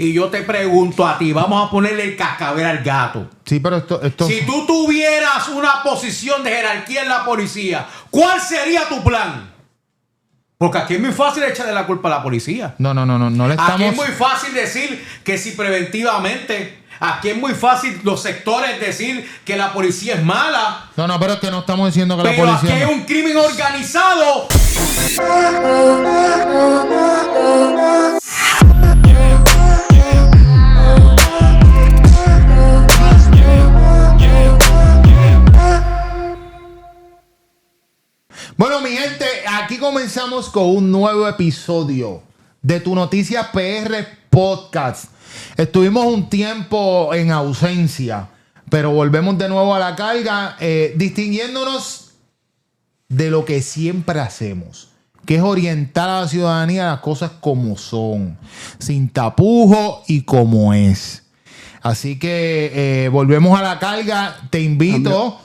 Y yo te pregunto a ti, vamos a ponerle el cascabel al gato. Sí, pero esto... Si tú tuvieras una posición de jerarquía en la policía, ¿cuál sería tu plan? Porque aquí es muy fácil echarle la culpa a la policía. No le estamos... Aquí es muy fácil decir que si preventivamente... Aquí es muy fácil los sectores decir que la policía es mala. No, pero es que no estamos diciendo que la Pero policía... aquí hay un crimen organizado. Bueno, mi gente, aquí comenzamos con un nuevo episodio de Tu Noticias PR Podcast. Estuvimos un tiempo en ausencia, pero volvemos de nuevo a la carga, distinguiéndonos de lo que siempre hacemos, que es orientar a la ciudadanía a las cosas como son, sin tapujos y como es. Así que volvemos a la carga. Te invito...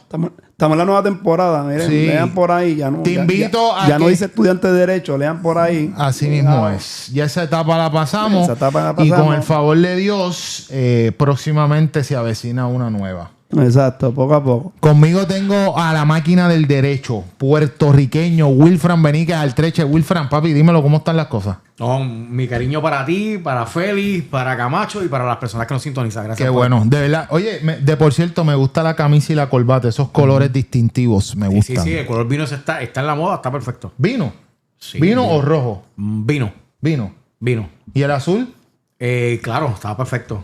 Estamos en la nueva temporada. Miren, sí. Lean por ahí. Ya no, Te invito a ya que... no dice estudiante de Derecho. Lean por ahí. Así mismo es. Ya esa etapa la pasamos. Esa etapa la Y pasamos. con el favor de Dios, próximamente se avecina una nueva. Exacto, poco a poco. Conmigo tengo a la máquina del derecho, puertorriqueño, Wilfran Benítez Altreche. Wilfran, papi, dímelo, ¿cómo están las cosas? No, mi cariño para ti, para Félix, para Camacho y para las personas que nos sintonizan. Gracias. Qué bueno, de verdad. Oye, de por cierto, me gusta la camisa y la corbata, esos colores distintivos, me gustan. Sí, el color vino está en la moda, está perfecto. ¿Vino? Sí, ¿Vino o rojo? Vino. Vino. ¿Y el azul? Claro, estaba perfecto.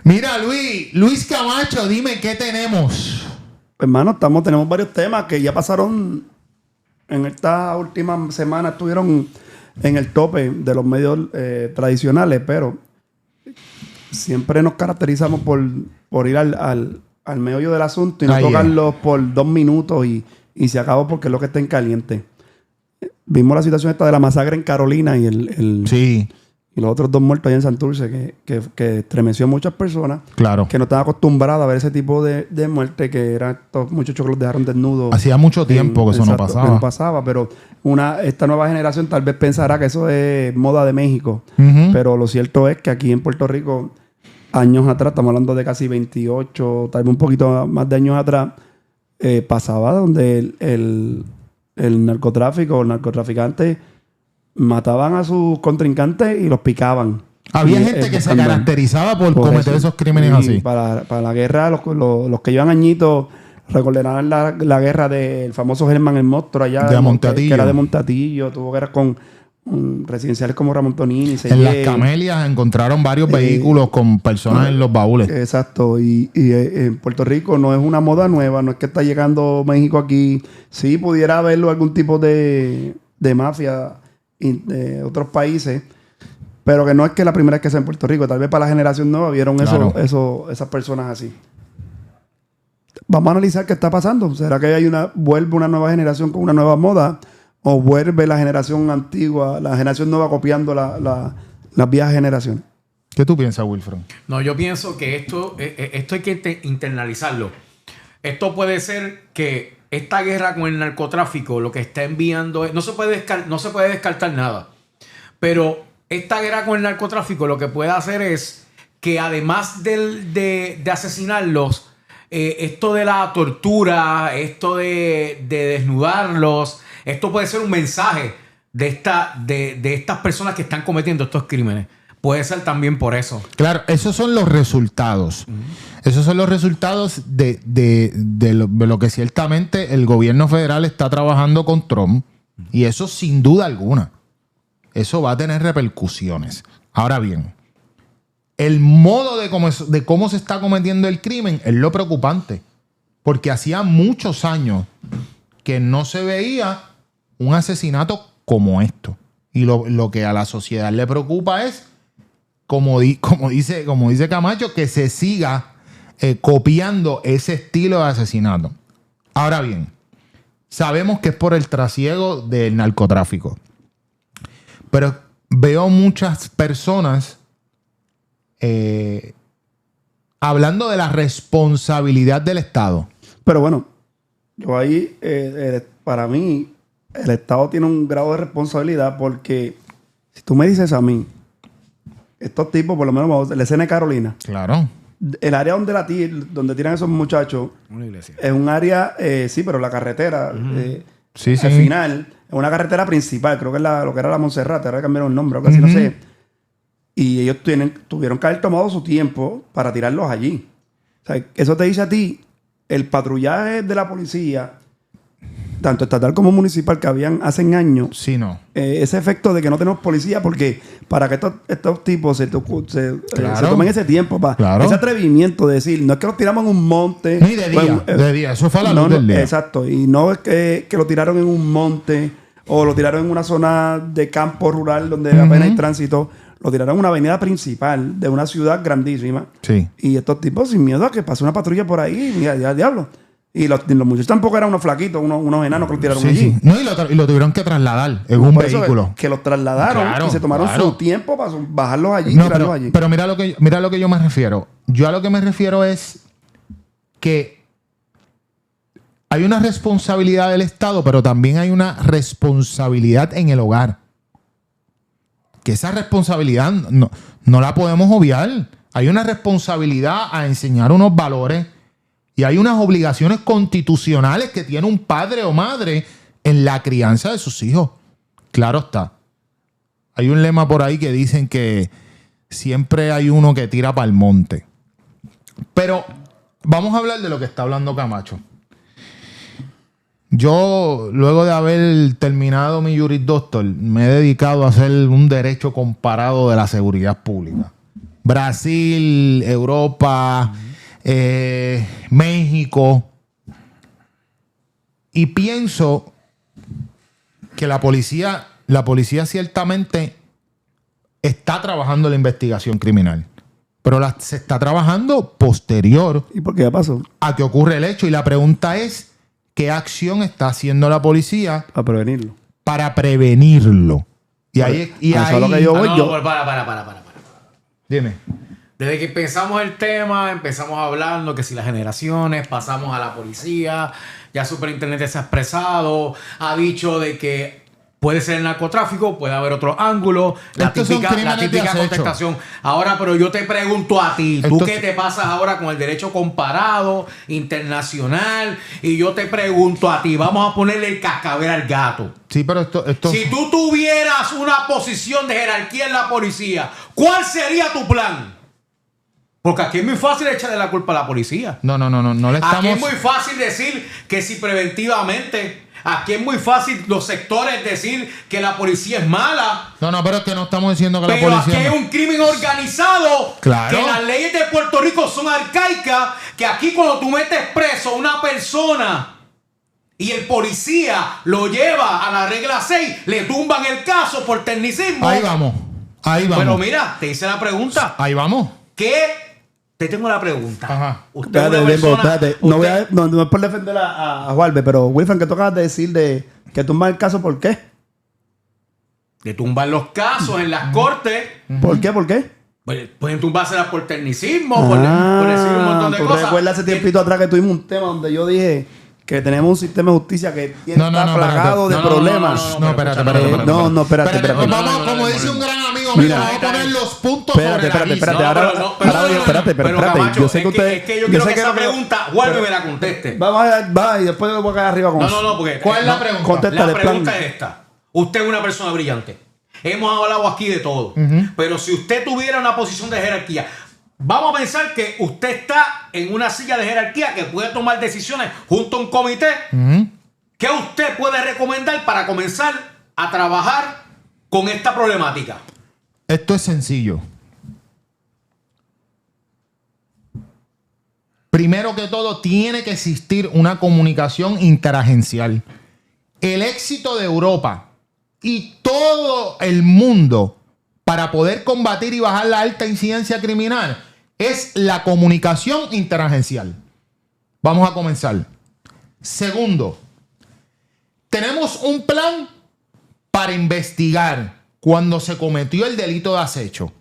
Mira, Luis Camacho, dime, ¿qué tenemos? Hermano, tenemos varios temas que ya pasaron en esta última semana, estuvieron en el tope de los medios tradicionales, pero siempre nos caracterizamos por ir al meollo del asunto y no tocarlo por 2 minutos y se acabó porque es lo que está en caliente. Vimos la situación esta de la masacre en Carolina y Sí. Y los otros 2 muertos allá en Santurce, que estremeció a muchas personas. Claro. Que no estaban acostumbradas a ver ese tipo de muerte, que eran estos muchachos que los dejaron desnudos. Hacía mucho tiempo que eso no pasaba. Que no pasaba, pero esta nueva generación tal vez pensará que eso es moda de México. Ujú. Pero lo cierto es que aquí en Puerto Rico, años atrás, estamos hablando de casi 28, tal vez un poquito más de años atrás, pasaba donde el narcotráfico o el narcotraficante mataban a sus contrincantes y los picaban. Había Y, gente que se buscando- caracterizaba por cometer eso. esos crímenes Y así. Para la guerra, los que llevan añitos recordarán la guerra del famoso Germán el Monstruo allá. De Monteatillo. Que era de Monteatillo. Tuvo guerras con residenciales como Ramón Tonini. En las Camelias encontraron varios vehículos con personas en los baúles. Exacto. Y en Puerto Rico no es una moda nueva. No es que está llegando México aquí. Sí, pudiera haberlo algún tipo de mafia de otros países, pero que no es que la primera vez que sea en Puerto Rico. Tal vez para la generación nueva vieron Claro. esas personas así. Vamos a analizar qué está pasando. ¿Será que vuelve una nueva generación con una nueva moda? ¿O vuelve la generación antigua, la generación nueva copiando las viejas generaciones? ¿Qué tú piensas, Wilfran? No, yo pienso que esto hay que internalizarlo. Esto puede ser que esta guerra con el narcotráfico lo que está enviando es... No se puede descartar nada. Pero esta guerra con el narcotráfico lo que puede hacer es que además de asesinarlos, esto de la tortura, esto de desnudarlos, esto puede ser un mensaje de estas personas que están cometiendo estos crímenes. Puede ser también por eso. Claro, esos son los resultados. Esos son los resultados de lo que ciertamente el gobierno federal está trabajando con Trump. Y eso sin duda alguna. Eso va a tener repercusiones. Ahora bien, el modo de cómo se está cometiendo el crimen es lo preocupante. Porque hacía muchos años que no se veía un asesinato como esto. Y lo que a la sociedad le preocupa es, como dice Camacho, que se siga copiando ese estilo de asesinato. Ahora bien, sabemos que es por el trasiego del narcotráfico. Pero veo muchas personas hablando de la responsabilidad del Estado. Pero bueno, yo ahí, para mí, el Estado tiene un grado de responsabilidad porque si tú me dices a mí estos tipos, por lo menos la escena de Carolina, Claro. el área donde tiran esos muchachos Una iglesia. es un área, sí, pero la carretera, Sí, sí. al final, es una carretera principal, creo que es lo que era la Monserrate, ahora cambiaron el nombre, algo así, no sé. Y ellos tuvieron que haber tomado su tiempo para tirarlos allí. O sea, eso te dice a ti, el patrullaje de la policía, tanto estatal como municipal, que habían hace años, Sí, no. ese efecto de que no tenemos policía, porque para que estos tipos se tomen ese tiempo, Claro. ese atrevimiento de decir, no es que los tiramos en un monte. Ni de día. De día. Eso fue a la no, luz del día. Exacto. Y no es que lo tiraron en un monte o lo tiraron en una zona de campo rural donde apenas hay tránsito. Lo tiraron en una avenida principal de una ciudad grandísima. Sí. Y estos tipos sin miedo a que pase una patrulla por ahí, ya diablo. Y los muchachos tampoco eran unos flaquitos, unos enanos que los tiraron Sí, allí. sí. No, y lo tuvieron que trasladar en un Por eso vehículo. que los trasladaron Claro, y se tomaron claro. su tiempo para bajarlos allí y No, tirarlos allí. pero mira lo que yo me refiero. Yo a lo que me refiero es que hay una responsabilidad del Estado, pero también hay una responsabilidad en el hogar. Que esa responsabilidad no la podemos obviar. Hay una responsabilidad a enseñar unos valores y hay unas obligaciones constitucionales que tiene un padre o madre en la crianza de sus hijos. Claro está. Hay un lema por ahí que dicen que siempre hay uno que tira para el monte. Pero vamos a hablar de lo que está hablando Camacho. Yo, luego de haber terminado mi Juris Doctor, me he dedicado a hacer un derecho comparado de la seguridad pública. Brasil, Europa, México. Y pienso que la policía ciertamente está trabajando la investigación criminal. Pero se está trabajando posterior ¿Y por qué ya pasó? a que ocurre el hecho. Y la pregunta es, ¿qué acción está haciendo la policía Para prevenirlo. para prevenirlo? Y ahí... Y eso ahí es lo que yo voy. Para. Dime. Desde que empezamos el tema, empezamos hablando que si las generaciones, pasamos a la policía, ya Superintendente se ha expresado, ha dicho de que puede ser el narcotráfico, puede haber otro ángulo, la Estos son típica crímenes de acecho. contestación. Ahora, pero yo te pregunto a ti, ¿tú qué te pasas ahora con el derecho comparado, internacional? Y yo te pregunto a ti, vamos a ponerle el cascabel al gato. Sí, pero esto... Si tú tuvieras una posición de jerarquía en la policía, ¿cuál sería tu plan? Porque aquí es muy fácil echarle la culpa a la policía. No le estamos... Aquí es muy fácil decir que si preventivamente... Aquí es muy fácil los sectores decir que la policía es mala. No, pero es que no estamos diciendo que Pero la policía... aquí hay un crimen organizado. Claro. Que las leyes de Puerto Rico son arcaicas. Que aquí cuando tú metes preso a una persona y el policía lo lleva a la regla 6, le tumban el caso por tecnicismo. Ahí vamos. Pero mira, te hice la pregunta. Ahí vamos. ¿Qué? Te tengo la pregunta. Ajá. Usted es una Espérate, persona- espérate. No es por defender a Juarbe, pero Wilfran, ¿qué tú acabas de decir de que tumbar el caso? ¿Por qué? De tumbar los casos en las cortes. ¿Por qué? Pueden tumbárselas por tecnicismo, por decir un montón de ¿tú cosas. recuerdas hace tiempito atrás que tuvimos un tema donde yo dije que tenemos un sistema de justicia que está plagado de problemas? No, espérate. Espérate. Vamos, como dice un gran amigo mío, vamos a poner los puntos sobre la I. Espérate. Yo sé que usted... Es que yo quiero que esa pregunta, Walter me la conteste. Va, y después voy a caer arriba con eso. No, porque... ¿Cuál es la pregunta? Contéstale, La pregunta plan. es esta. Usted es una persona brillante. Hemos hablado aquí de todo. Pero si usted tuviera una posición de jerarquía, vamos a pensar que usted está en una silla de jerarquía que puede tomar decisiones junto a un comité. ¿Qué usted puede recomendar para comenzar a trabajar con esta problemática? Esto es sencillo. Primero que todo, tiene que existir una comunicación interagencial. El éxito de Europa y todo el mundo para poder combatir y bajar la alta incidencia criminal es la comunicación interagencial. Vamos a comenzar. Segundo, tenemos un plan para investigar cuando se cometió el delito de acecho.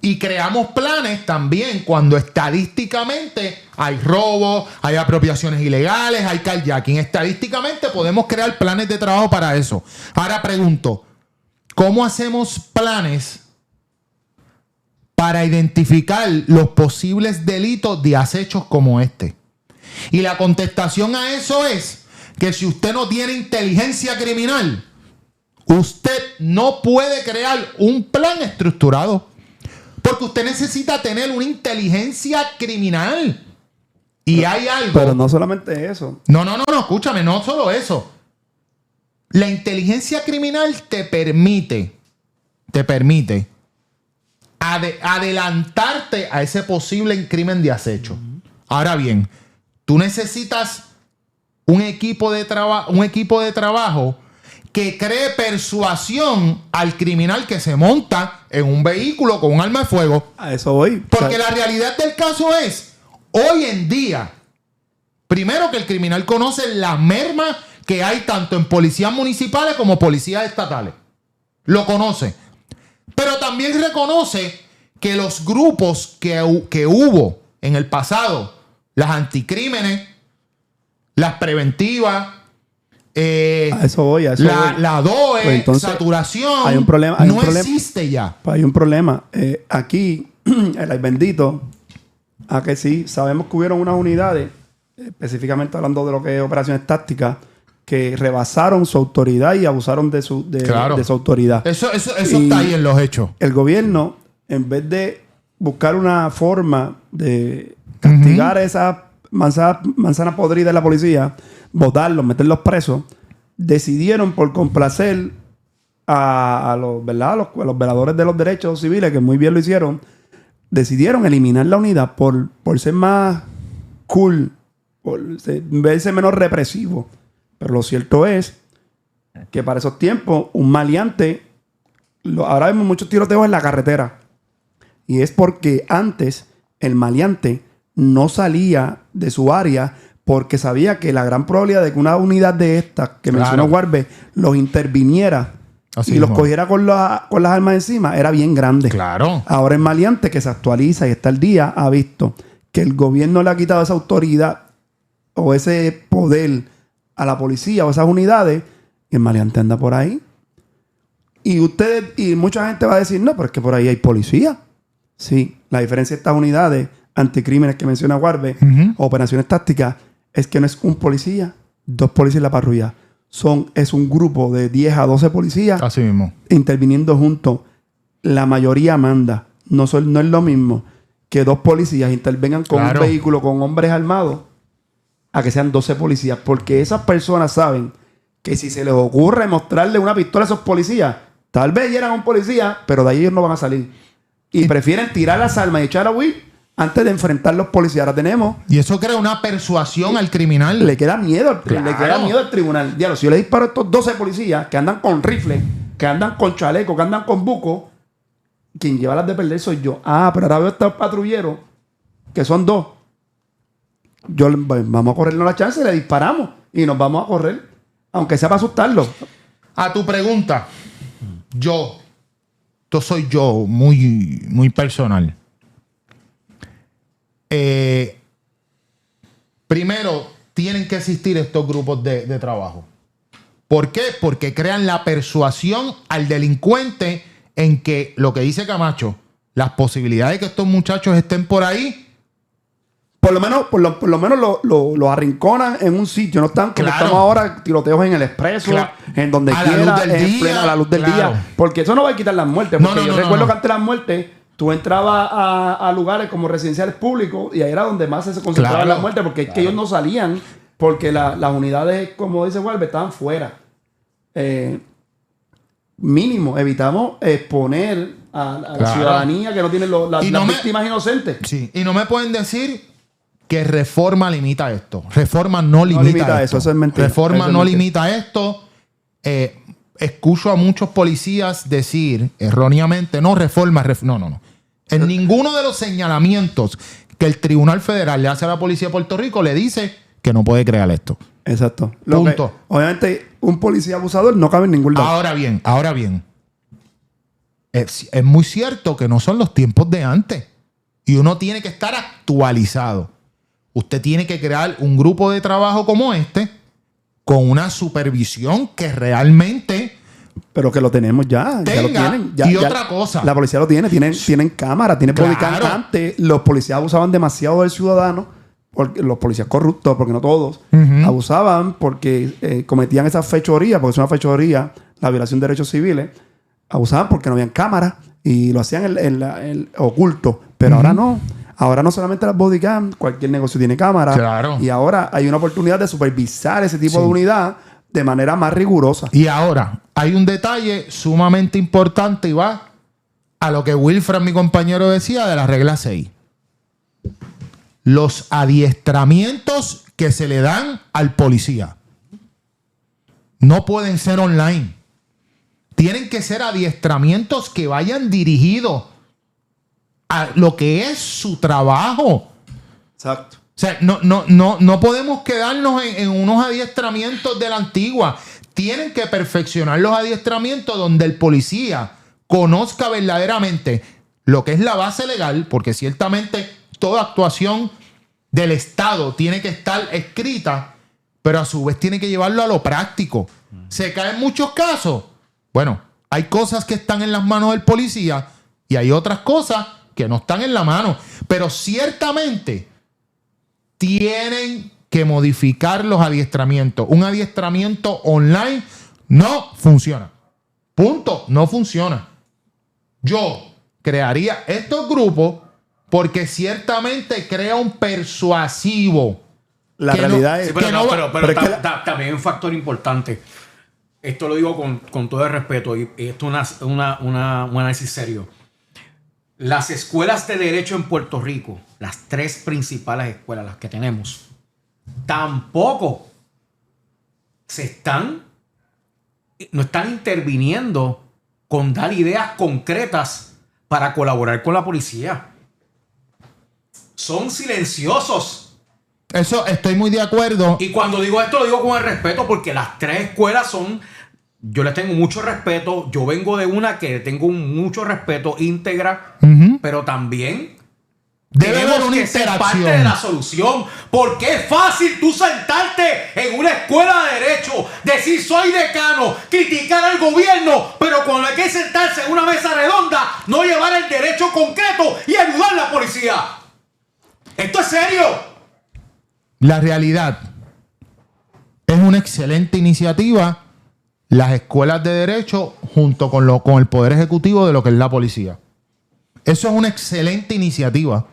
Y creamos planes también cuando estadísticamente hay robos, hay apropiaciones ilegales, hay carjacking. Estadísticamente podemos crear planes de trabajo para eso. Ahora pregunto, ¿cómo hacemos planes para identificar los posibles delitos de acechos como este. Y la contestación a eso es que si usted no tiene inteligencia criminal, usted no puede crear un plan estructurado. Porque usted necesita tener una inteligencia criminal. Y hay algo... Pero no solamente eso. No, escúchame, no solo eso. La inteligencia criminal te permite adelantarte a ese posible crimen de acecho. Ahora bien, tú necesitas un equipo de trabajo que cree persuasión al criminal que se monta en un vehículo con un arma de fuego. A eso voy. Porque la realidad del caso es, hoy en día, primero que el criminal conoce la merma que hay tanto en policías municipales como policías estatales. Lo conoce. Pero también reconoce que los grupos que hubo en el pasado, las anticrímenes, las preventivas, a eso voy. la DOE, Pues entonces, saturación, hay un problema, existe ya. Pues hay un problema. Aquí, el bendito, a que sí, sabemos que hubieron unas unidades, específicamente hablando de lo que es operaciones tácticas, que rebasaron su autoridad y abusaron de su autoridad. Eso está ahí en los hechos. El gobierno, en vez de buscar una forma de castigar esa manzana podrida de la policía, votarlos, meterlos presos, decidieron por complacer a los veladores de los derechos civiles, que muy bien lo hicieron, decidieron eliminar la unidad por ser más cool, por verse menos represivo. Pero lo cierto es que para esos tiempos, un maleante, ahora vemos muchos tiroteos en la carretera. Y es porque antes el maleante no salía de su área porque sabía que la gran probabilidad de que una unidad de estas que mencionó Guarbe los interviniera y los cogiera con las armas encima era bien grande. Claro. Ahora el maleante, que se actualiza y está al día, ha visto que el gobierno le ha quitado esa autoridad o ese poder a la policía o esas unidades, y el maleante anda por ahí. Y mucha gente va a decir, no, pero es que por ahí hay policía. Sí, la diferencia de estas unidades anticrímenes que menciona Guarbe, operaciones tácticas, es que no es un policía, 2 policías en la patrulla. Es un grupo de 10 a 12 policías. Así mismo. Interviniendo juntos. La mayoría manda. No es lo mismo que 2 policías intervengan con un vehículo con hombres armados a que sean 12 policías. Porque esas personas saben que si se les ocurre mostrarle una pistola a esos policías, tal vez hieran a un policía, pero de ahí ellos no van a salir. Y prefieren tirar las armas y echar a huir antes de enfrentar a los policías. Ahora tenemos... Y eso crea una persuasión al criminal. Le queda miedo al tribunal. Diablo, si yo le disparo a estos 12 policías que andan con rifle, que andan con chaleco, que andan con buco, quien lleva las de perder soy yo. Pero ahora veo a estos patrulleros, que son 2. Vamos a corrernos la chance y le disparamos. Y nos vamos a correr, aunque sea para asustarlos. A tu pregunta, esto soy yo, muy, muy personal. Primero, tienen que existir estos grupos de trabajo. ¿Por qué? Porque crean la persuasión al delincuente en que, lo que dice Camacho, las posibilidades de que estos muchachos estén por ahí, por lo menos lo arrinconan en un sitio. No están como estamos ahora, tiroteos en el expreso, en donde quiera, a la luz del día. Porque eso no va a quitar las muertes. Porque yo recuerdo que antes de las muertes, tú entrabas a lugares como residenciales públicos y ahí era donde más se concentraban las muertes. Porque es que ellos no salían porque las unidades, como dice Walber, estaban fuera. Mínimo, evitamos exponer a la ciudadanía que no tiene las víctimas inocentes. Sí, y no me pueden decir que Reforma limita esto. Reforma no limita esto. Eso es mentira. Reforma no limita esto. Escucho a muchos policías decir erróneamente, no, Reforma. No. En ninguno de los señalamientos que el Tribunal Federal le hace a la Policía de Puerto Rico le dice que no puede crear esto. Exacto. Punto. Obviamente, un policía abusador no cabe en ningún lado. Ahora bien. Es muy cierto que no son los tiempos de antes. Y uno tiene que estar actualizado. Usted tiene que crear un grupo de trabajo como este, con una supervisión que realmente Pero que lo tenemos ya. Ya lo tienen. Y otra cosa. La policía lo tiene. Tienen cámara, tienen Claro. bodycam. Antes los policías abusaban demasiado del ciudadano. Porque los policías corruptos, porque no todos, abusaban porque cometían esas fechorías, porque es una fechoría, la violación de derechos civiles. Abusaban porque no habían cámara y lo hacían en oculto. Pero ahora no. Ahora no solamente las bodycam, cualquier negocio tiene cámara. Claro. Y ahora hay una oportunidad de supervisar ese tipo de unidad de manera más rigurosa. Y ahora, hay un detalle sumamente importante y va a lo que Wilfred, mi compañero, decía de la regla 6. Los adiestramientos que se le dan al policía no pueden ser online. Tienen que ser adiestramientos que vayan dirigidos a lo que es su trabajo. Exacto. O sea, no podemos quedarnos en unos adiestramientos de la antigua. Tienen que perfeccionar los adiestramientos donde el policía conozca verdaderamente lo que es la base legal, porque ciertamente toda actuación del Estado tiene que estar escrita, pero a su vez tiene que llevarlo a lo práctico. ¿Se caen muchos casos? Bueno, hay cosas que están en las manos del policía y hay otras cosas que no están en la mano. Pero ciertamente tienen que modificar los adiestramientos. Un adiestramiento online no funciona. Punto. No funciona. Yo crearía estos grupos porque ciertamente crea un persuasivo. La realidad es... Sí, pero que no, no- pero pero es que también hay un factor importante. Esto lo digo con todo el respeto y esto es un análisis serio. Las escuelas de derecho en Puerto Rico, las 3 principales escuelas, las que tenemos, tampoco no están interviniendo con dar ideas concretas para colaborar con la policía. Son silenciosos. Eso estoy muy de acuerdo. Y cuando digo esto, lo digo con el respeto porque las 3 escuelas yo les tengo mucho respeto. Yo vengo de una que tengo mucho respeto, íntegra, pero también Debe haber tenemos una que ser parte interacción. de la solución. Porque es fácil tú sentarte en una escuela de derecho, decir soy decano, criticar al gobierno, pero cuando hay que sentarse en una mesa redonda, no llevar el derecho concreto y ayudar a la policía. Esto es serio. La realidad es una excelente iniciativa. Las escuelas de derecho junto con el poder ejecutivo de lo que es la policía. Eso es una excelente iniciativa.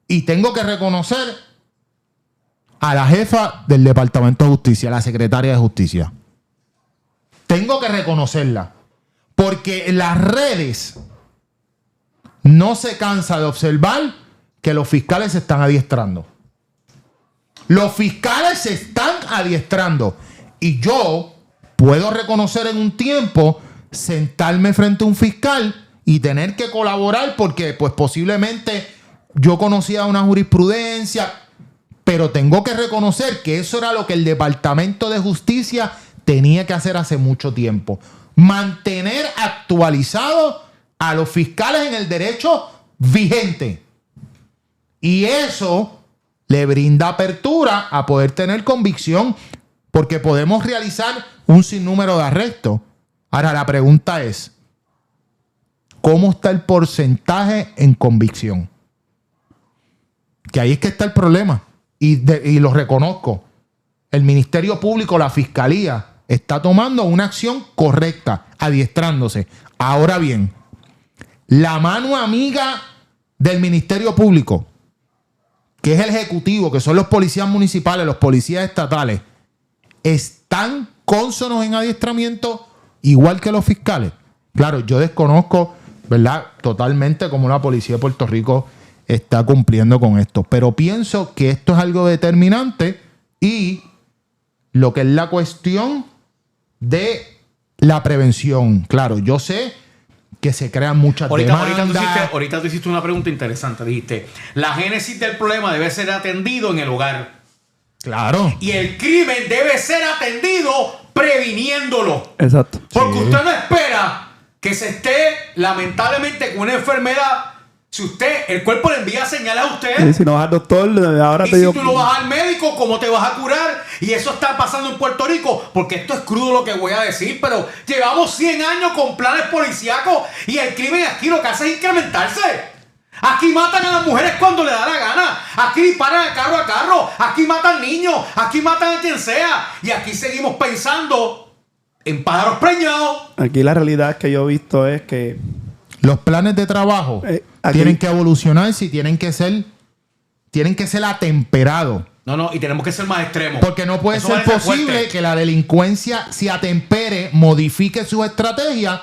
Y tengo que reconocer a la jefa del Departamento de Justicia, la secretaria de Justicia. Tengo que reconocerla. Porque las redes no se cansa de observar que los fiscales se están adiestrando. Los fiscales se están adiestrando. Y yo puedo reconocer en un tiempo sentarme frente a un fiscal y tener que colaborar porque pues posiblemente yo conocía una jurisprudencia, pero tengo que reconocer que eso era lo que el Departamento de Justicia tenía que hacer hace mucho tiempo. Mantener actualizado a los fiscales en el derecho vigente. Y eso le brinda apertura a poder tener convicción porque podemos realizar un sinnúmero de arrestos. Ahora la pregunta es, ¿cómo está el porcentaje en convicción? Que ahí es que está el problema. Y lo reconozco. El Ministerio Público, la Fiscalía, está tomando una acción correcta, adiestrándose. Ahora bien, la mano amiga del Ministerio Público, que es el Ejecutivo, que son los policías municipales, los policías estatales, están cónsonos en adiestramiento igual que los fiscales. Claro, yo desconozco, ¿verdad?, totalmente cómo la policía de Puerto Rico está cumpliendo con esto. Pero pienso que esto es algo determinante y lo que es la cuestión de la prevención. Claro, yo sé que se crean muchas demandas. Ahorita tú hiciste una pregunta interesante. Dijiste, la génesis del problema debe ser atendido en el hogar. Claro. Y el crimen debe ser atendido previniéndolo. Exacto. Porque Sí. usted no espera que se esté, lamentablemente, con una enfermedad Si el cuerpo le envía señales a usted. Y si no vas al doctor, ahora Y te si digo. tú no vas al médico, ¿cómo te vas a curar? Y eso está pasando en Puerto Rico, porque esto es crudo lo que voy a decir, pero llevamos 100 años con planes policíacos y el crimen aquí lo que hace es incrementarse. Aquí matan a las mujeres cuando le da la gana. Aquí disparan de carro a carro. Aquí matan niños. Aquí matan a quien sea. Y aquí seguimos pensando en pájaros preñados. Aquí la realidad que yo he visto es que Los planes de trabajo aquí- tienen que evolucionarse y tienen que ser atemperados. No, y tenemos que ser más extremos. Porque no puede Eso ser va a ser posible fuerte. que la delincuencia se atempere, modifique sus estrategias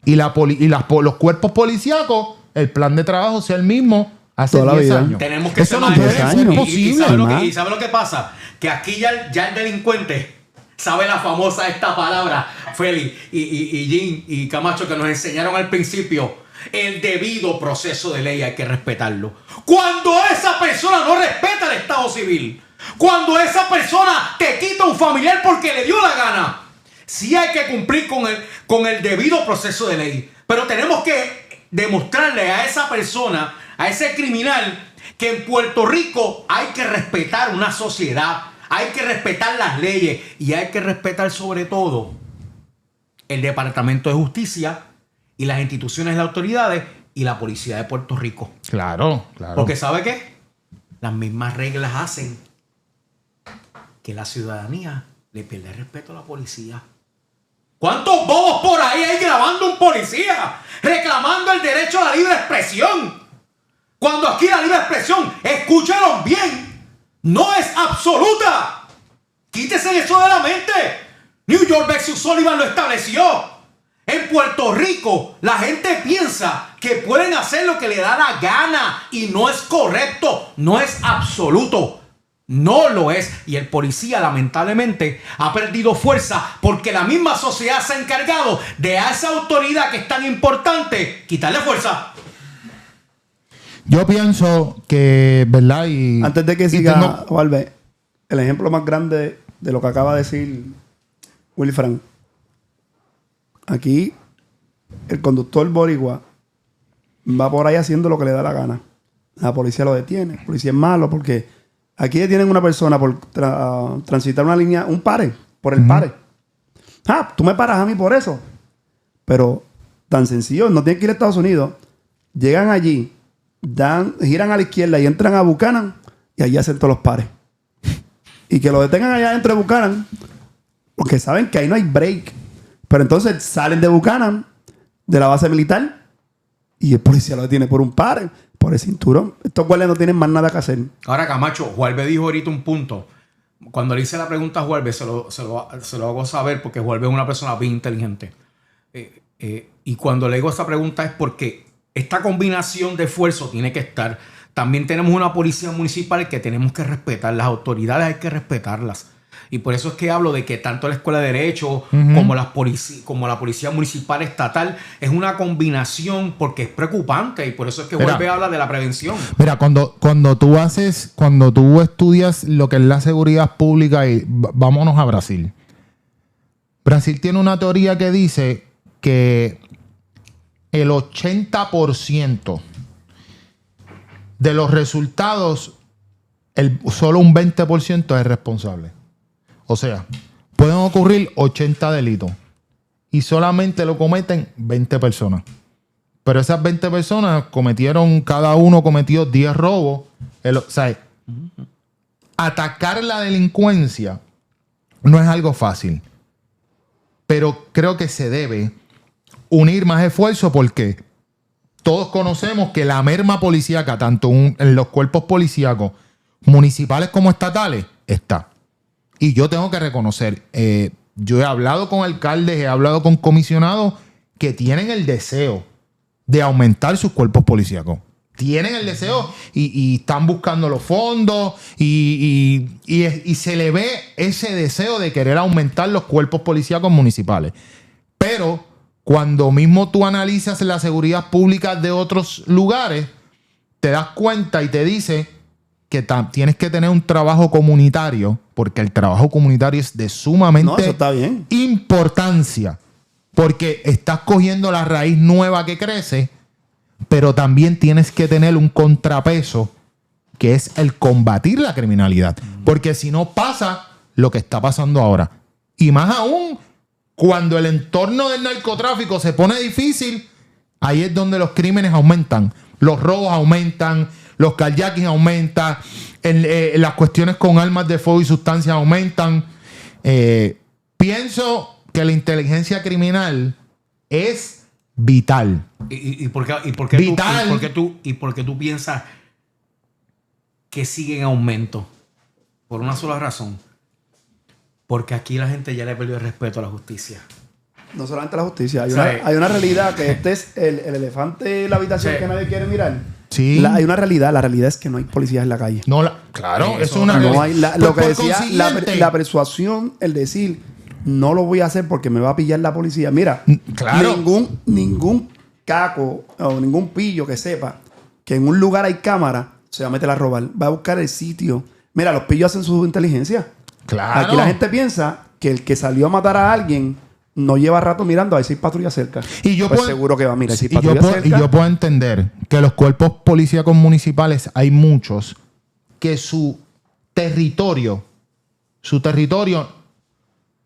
y los cuerpos policíacos, el plan de trabajo sea el mismo hace Toda la 10 vida. años. Tenemos que Eso ser no más puede extremos. ser Y- y posible. ¿Y sabe lo que pasa? Que aquí ya el delincuente sabe la famosa esta palabra, Feli y Jim y Camacho, que nos enseñaron al principio. El debido proceso de ley hay que respetarlo. Cuando esa persona no respeta el Estado civil, cuando esa persona te quita un familiar porque le dio la gana, sí hay que cumplir con el debido proceso de ley. Pero tenemos que demostrarle a esa persona, a ese criminal, que en Puerto Rico hay que respetar una sociedad, hay que respetar las leyes y hay que respetar sobre todo el Departamento de Justicia y las instituciones de las autoridades y la policía de Puerto Rico. Claro. Porque ¿sabe qué? Las mismas reglas hacen que la ciudadanía le pierda el respeto a la policía. ¿Cuántos bobos por ahí hay grabando un policía? Reclamando el derecho a la libre expresión. Cuando aquí la libre expresión, escúchenlo bien, no es absoluta. Quítese eso de la mente. New York versus Sullivan lo estableció. En Puerto Rico, la gente piensa que pueden hacer lo que le da la gana y no es correcto, no es absoluto. No lo es. Y el policía, lamentablemente, ha perdido fuerza porque la misma sociedad se ha encargado de a esa autoridad que es tan importante quitarle fuerza. Yo pienso que, ¿verdad? Y antes de que y siga, tengo- Valve, el ejemplo más grande de lo que acaba de decir Wilfran. Aquí, el conductor boricua va por ahí haciendo lo que le da la gana. La policía lo detiene. El policía es malo porque aquí detienen a una persona por transitar una línea, un pare, por el pare. Tú me paras a mí por eso. Pero tan sencillo, no tienen que ir a Estados Unidos. Llegan allí, giran a la izquierda y entran a Buchanan y allí hacen todos los pares. Y que lo detengan allá dentro de Buchanan porque saben que ahí no hay break. Pero entonces salen de Buchanan, de la base militar, y el policía lo detiene por un pare, por el cinturón. Estos guardias no tienen más nada que hacer. Ahora, Camacho, Juarbe dijo ahorita un punto. Cuando le hice la pregunta a Juarbe, se lo hago saber porque Juarbe es una persona bien inteligente. Y cuando le digo esta pregunta es porque esta combinación de esfuerzo tiene que estar. También tenemos una policía municipal que tenemos que respetar. Las autoridades hay que respetarlas. Y por eso es que hablo de que tanto la Escuela de Derecho como la Policía Municipal Estatal es una combinación porque es preocupante. Y por eso es que Juarbe habla de la prevención. Mira, cuando tú estudias lo que es la seguridad pública, y vámonos a Brasil. Brasil tiene una teoría que dice que el 80% de los resultados, solo un 20% es responsable. O sea, pueden ocurrir 80 delitos y solamente lo cometen 20 personas. Pero esas 20 personas cada uno cometió 10 robos. O sea, atacar la delincuencia no es algo fácil. Pero creo que se debe unir más esfuerzo porque todos conocemos que la merma policíaca, tanto en los cuerpos policíacos municipales como estatales, está. Y yo tengo que reconocer, yo he hablado con alcaldes, he hablado con comisionados que tienen el deseo de aumentar sus cuerpos policíacos. Tienen el deseo y están buscando los fondos y se le ve ese deseo de querer aumentar los cuerpos policíacos municipales. Pero cuando mismo tú analizas la seguridad pública de otros lugares, te das cuenta y te dice que tienes que tener un trabajo comunitario, porque el trabajo comunitario es de sumamente eso está bien. importancia, porque estás cogiendo la raíz nueva que crece pero también tienes que tener un contrapeso que es el combatir la criminalidad. Porque si no pasa lo que está pasando ahora. Y más aún, cuando el entorno del narcotráfico se pone difícil, ahí es donde los crímenes aumentan. Los robos aumentan, los carjacking aumentan, las cuestiones con armas de fuego y sustancias aumentan. Pienso que la inteligencia criminal es vital. ¿Y por qué Vital. por qué tú piensas que sigue en aumento? Por una sola razón. Porque aquí la gente ya le perdió el respeto a la justicia. No solamente la justicia. O sea, Hay una realidad que este es el elefante en la habitación que nadie quiere mirar. Sí. Hay una realidad. La realidad es que no hay policías en la calle. No, claro, Eso eso es una No realidad. hay Pues lo que por decía, consiguiente- la persuasión, el decir, no lo voy a hacer porque me va a pillar la policía. Mira, claro. ningún caco o ningún pillo que sepa que en un lugar hay cámara se va a meter a robar. Va a buscar el sitio. Mira, los pillos hacen su inteligencia. Claro. Aquí la gente piensa que el que salió a matar a alguien no lleva rato mirando a ver si hay patrullas cerca. Y yo pues puedo- seguro que va a mirar si hay Y yo, patrullas puedo, y cerca. yo puedo entender que los cuerpos policíacos municipales hay muchos que su territorio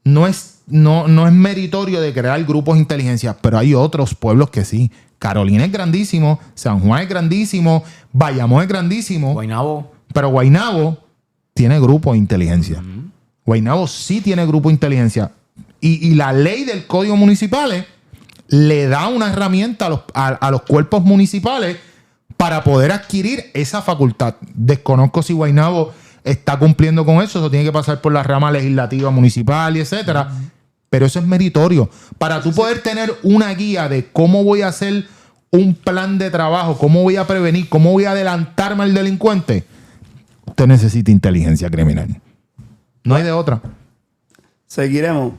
no es meritorio de crear grupos de inteligencia, pero hay otros pueblos que sí. Carolina es grandísimo, San Juan es grandísimo, Bayamón es grandísimo, Guaynabo. pero Guaynabo tiene grupo de inteligencia. Guaynabo sí tiene grupo de inteligencia. Y la ley del Código Municipal le da una herramienta a los cuerpos municipales para poder adquirir esa facultad. Desconozco si Guaynabo está cumpliendo con eso. Eso tiene que pasar por la rama legislativa municipal y etcétera. Pero eso es meritorio. Para tú poder tener una guía de cómo voy a hacer un plan de trabajo, cómo voy a prevenir, cómo voy a adelantarme al delincuente, usted necesita inteligencia criminal. No hay de otra. Seguiremos.